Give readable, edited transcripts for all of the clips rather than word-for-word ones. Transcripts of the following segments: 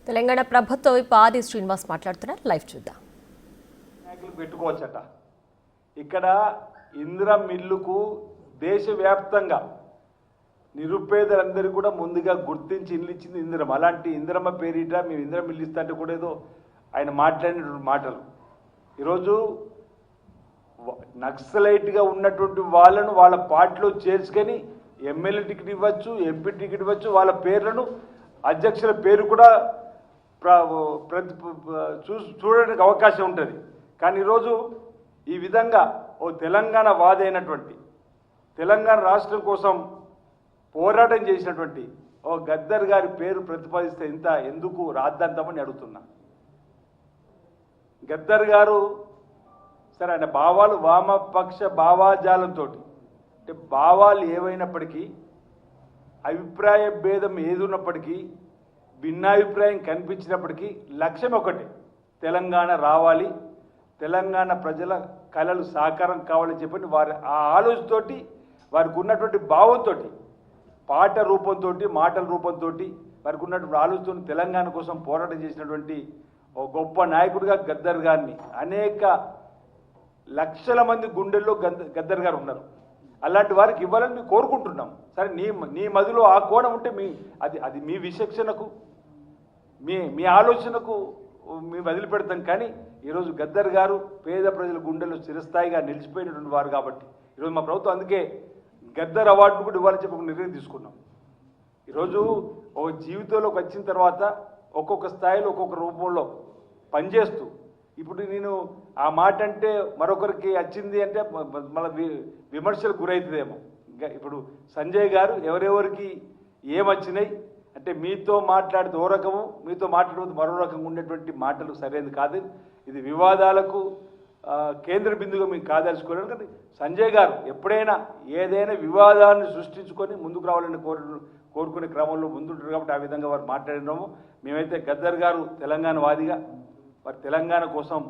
తెలంగాణ ప్రభుత్వ విప్ ఆది శ్రీనివాస్ మాట్లాడుతున్నారు. లైవ్ చూద్దాం. నాయకులు పెట్టుకోవచ్చట. ఇక్కడ ఇందిరా మిల్లుకు దేశవ్యాప్తంగా నిరుపేదలందరూ కూడా ముందుగా గుర్తించి ఇల్లు ఇచ్చింది ఇందిరమ్మ. అలాంటి ఇందిరమ్మ పేరిట మేము ఇందిరా మిల్లు ఇస్తా అంటే కూడా ఏదో ఆయన మాట్లాడినటువంటి మాటలు. ఈరోజు నక్సలైట్గా ఉన్నటువంటి వాళ్ళను వాళ్ళ పార్టీలో చేర్చుకొని ఎమ్మెల్యే టికెట్ ఇవ్వచ్చు, ఎంపీ టికెట్ ఇవ్వచ్చు, వాళ్ళ పేర్లను అధ్యక్షుల పేరు కూడా చూడడానికి అవకాశం ఉంటుంది. కానీ ఈరోజు ఈ విధంగా ఓ తెలంగాణ వాదైనటువంటి తెలంగాణ రాష్ట్రం కోసం పోరాటం చేసినటువంటి ఓ గద్దర్ గారి పేరు ప్రతిపాదిస్తే ఇంత ఎందుకు రాద్దంతామని అడుగుతున్నా. గద్దర్ గారు సరే ఆయన భావాలు వామపక్ష భావాజాలంతో అంటే భావాలు ఏవైనప్పటికీ అభిప్రాయ భేదం ఏది ఉన్నప్పటికీ భిన్నాభిప్రాయం కనిపించినప్పటికీ లక్ష్యం ఒకటి, తెలంగాణ రావాలి, తెలంగాణ ప్రజల కళలు సాకారం కావాలని చెప్పని వారి ఆ ఆలోచనతోటి వారికి ఉన్నటువంటి భావంతో పాట రూపంతో మాటల రూపంతో వారికి ఉన్నటువంటి ఆలోచనతో తెలంగాణ కోసం పోరాటం చేసినటువంటి ఒక గొప్ప నాయకుడిగా గద్దర్ గారిని అనేక లక్షల మంది గుండెల్లో గద్దర్ గారు ఉన్నారు. అలాంటి వారికి ఇవ్వాలని మేము కోరుకుంటున్నాం. సరే నీ మదిలో ఆ కోణం ఉంటే అది మీ విచక్షణకు మీ ఆలోచనకు మేము వదిలిపెడతాం. కానీ ఈరోజు గద్దర్ గారు పేద ప్రజల గుండెల్లో చిరస్థాయిగా నిలిచిపోయినటువంటి వారు కాబట్టి ఈరోజు మా ప్రభుత్వం అందుకే గద్దర్ అవార్డును కూడా ఇవ్వాలని చెప్పి ఒక నిర్ణయం తీసుకున్నాం. ఈరోజు ఒక జీవితంలోకి వచ్చిన తర్వాత ఒక్కొక్క స్థాయిలో ఒక్కొక్క రూపంలో పనిచేస్తూ ఇప్పుడు నేను ఆ మాట అంటే మరొకరికి వచ్చింది అంటే మళ్ళీ విమర్శలకు గురవుతుందేమో. ఇప్పుడు సంజయ్ గారు ఎవరెవరికి ఏమొచ్చినాయి అంటే మీతో మాట్లాడితే ఓ రకము, మీతో మాట్లాడితే మరో రకంగా ఉండేటువంటి మాటలు సరైనది కాదు. ఇది వివాదాలకు కేంద్ర బిందుగా మేము కాదలుచుకోలేము. కానీ సంజయ్ గారు ఎప్పుడైనా ఏదైనా వివాదాన్ని సృష్టించుకొని ముందుకు రావాలని కోరుకునే క్రమంలో ముందుంటారు కాబట్టి ఆ విధంగా వారు మాట్లాడినాము. మేమైతే గద్దర్ గారు తెలంగాణ వాదిగా వారి తెలంగాణ కోసం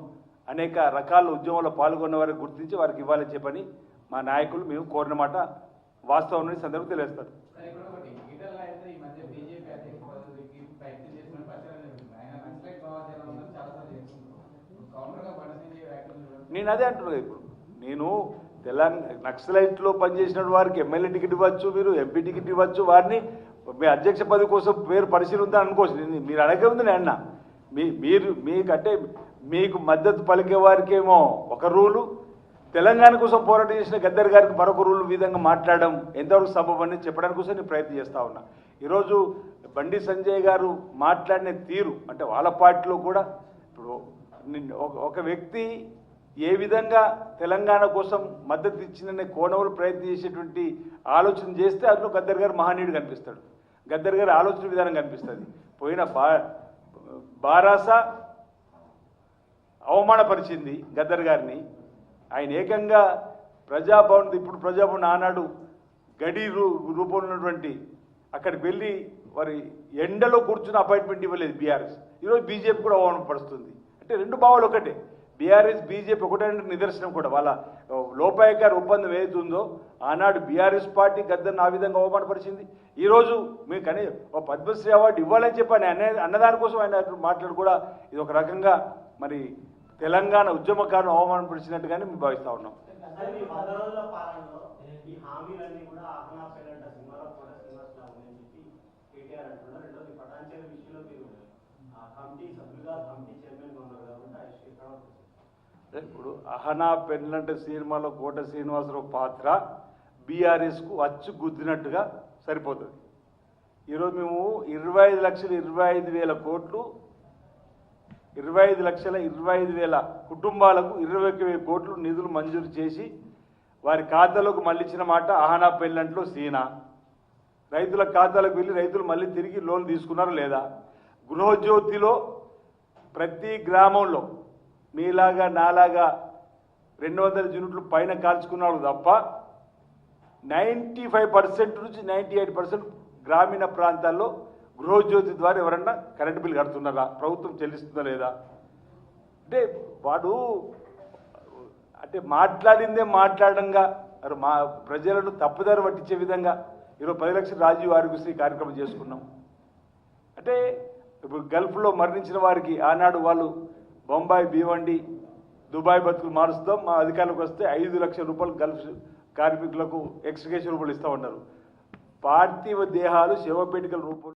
అనేక రకాల ఉద్యమంలో పాల్గొన్న వారికి గుర్తించి వారికి ఇవ్వాలని చెప్పని మా నాయకులు మేము కోరిన మాట వాస్తవం సందర్భం తెలియస్తారు. నేను అదే అంటున్నాను. ఇప్పుడు నేను నక్సలైట్లో పనిచేసిన వారికి ఎమ్మెల్యే టికెట్ ఇవ్వచ్చు, మీరు ఎంపీ టికెట్ ఇవ్వచ్చు, వారిని మీ అధ్యక్ష పదవి కోసం పేరు పరిశీలిందని అనుకోవచ్చు. మీరు అడగే ఉంది నేను అన్నా. మీకంటే మీకు మద్దతు పలికే వారికేమో ఒక రూలు, తెలంగాణ కోసం పోరాటం చేసిన గద్దర్ గారికి మరొక రూలు విధంగా మాట్లాడడం ఎంతవరకు సంభవం చెప్పడానికి కోసం నేను ప్రయత్నం చేస్తూ ఉన్నా. ఈరోజు బండి సంజయ్ గారు మాట్లాడిన తీరు అంటే వాళ్ళ పార్టీలో కూడా ఇప్పుడు ఒక వ్యక్తి ఏ విధంగా తెలంగాణ కోసం మద్దతు ఇచ్చిందనే కోణంలో ప్రయత్నం చేసేటువంటి ఆలోచన చేస్తే అందులో గద్దర్ గారు మహనీయుడు కనిపిస్తాడు. గద్దర్ గారి ఆలోచన విధానం కనిపిస్తుంది. పోయిన బారాస అవమానపరిచింది గద్దర్ గారిని. ఆయన ఏకంగా ప్రజాభవన్, ఇప్పుడు ప్రజాభవన్ ఆనాడు గడి రూపంలో ఉన్నటువంటి అక్కడికి వెళ్ళి వారి ఎండలో కూర్చుని అపాయింట్మెంట్ ఇవ్వలేదు బీఆర్ఎస్. ఈరోజు బీజేపీ కూడా అవమానపరుస్తుంది. అంటే రెండు భావాలు ఒకటే, బీఆర్ఎస్ బీజేపీ ఒకటే నిదర్శనం కూడా. వాళ్ళ లోపాయకార ఒప్పందం ఏదైతుందో ఆనాడు బీఆర్ఎస్ పార్టీ గద్దర్ని ఆ విధంగా అవమానపరిచింది. ఈరోజు మీకు అనే ఒక పద్మశ్రీ అవార్డు ఇవ్వాలని చెప్పి అన్నదాని కోసం ఆయన మాట్లాడు కూడా ఇది ఒక రకంగా మరి తెలంగాణ ఉద్యమకారులను అవమానపరిచినట్టుగానే మేము భావిస్తూ ఉన్నాం. ఇప్పుడు అహనా పెన్నంటే సినిమాలో కోట శ్రీనివాసరావు పాత్ర బీఆర్ఎస్కు అచ్చు గుద్దినట్టుగా సరిపోతుంది. ఈరోజు మేము 25,25,000 కోట్లు 25,25,000 కుటుంబాలకు 21,000 కోట్లు నిధులు మంజూరు చేసి వారి ఖాతాలోకి మళ్ళించిన మాట అహనా పెన్నంట్లో సీనా. రైతుల ఖాతాలకు వెళ్ళి రైతులు మళ్ళీ తిరిగి లోన్ తీసుకున్నారు లేదా? గృహజ్యోతిలో ప్రతి గ్రామంలో మీలాగా నాలాగా 200 యూనిట్లు పైన కాల్చుకున్నాడు తప్ప 95% నుంచి 98% గ్రామీణ ప్రాంతాల్లో గృహజ్యోతి ద్వారా ఎవరన్నా కరెంటు బిల్లు కడుతున్నారా? ప్రభుత్వం చెల్లిస్తుందా లేదా? అంటే వాడు అంటే మాట్లాడిందే మాట్లాడంగా మా ప్రజలను తప్పుదారి పట్టించే విధంగా ఈరోజు 10 లక్షల రాజీవ్ ఆరోగ్యశ్రీ కార్యక్రమం చేసుకున్నాం. అంటే ఇప్పుడు గల్ఫ్లో మరణించిన వారికి ఆనాడు వాళ్ళు బొంబాయి భీవండి దుబాయ్ బతుకులు మారుస్తాం మా అధికారులకు వస్తే 5 లక్షల రూపాయలు గల్ఫ్ కార్మికులకు ఎక్స్గ్రేషన్ రూపాయలు ఇస్తా ఉన్నారు. పార్థివ దేహాలు శవపేటికల రూపంలో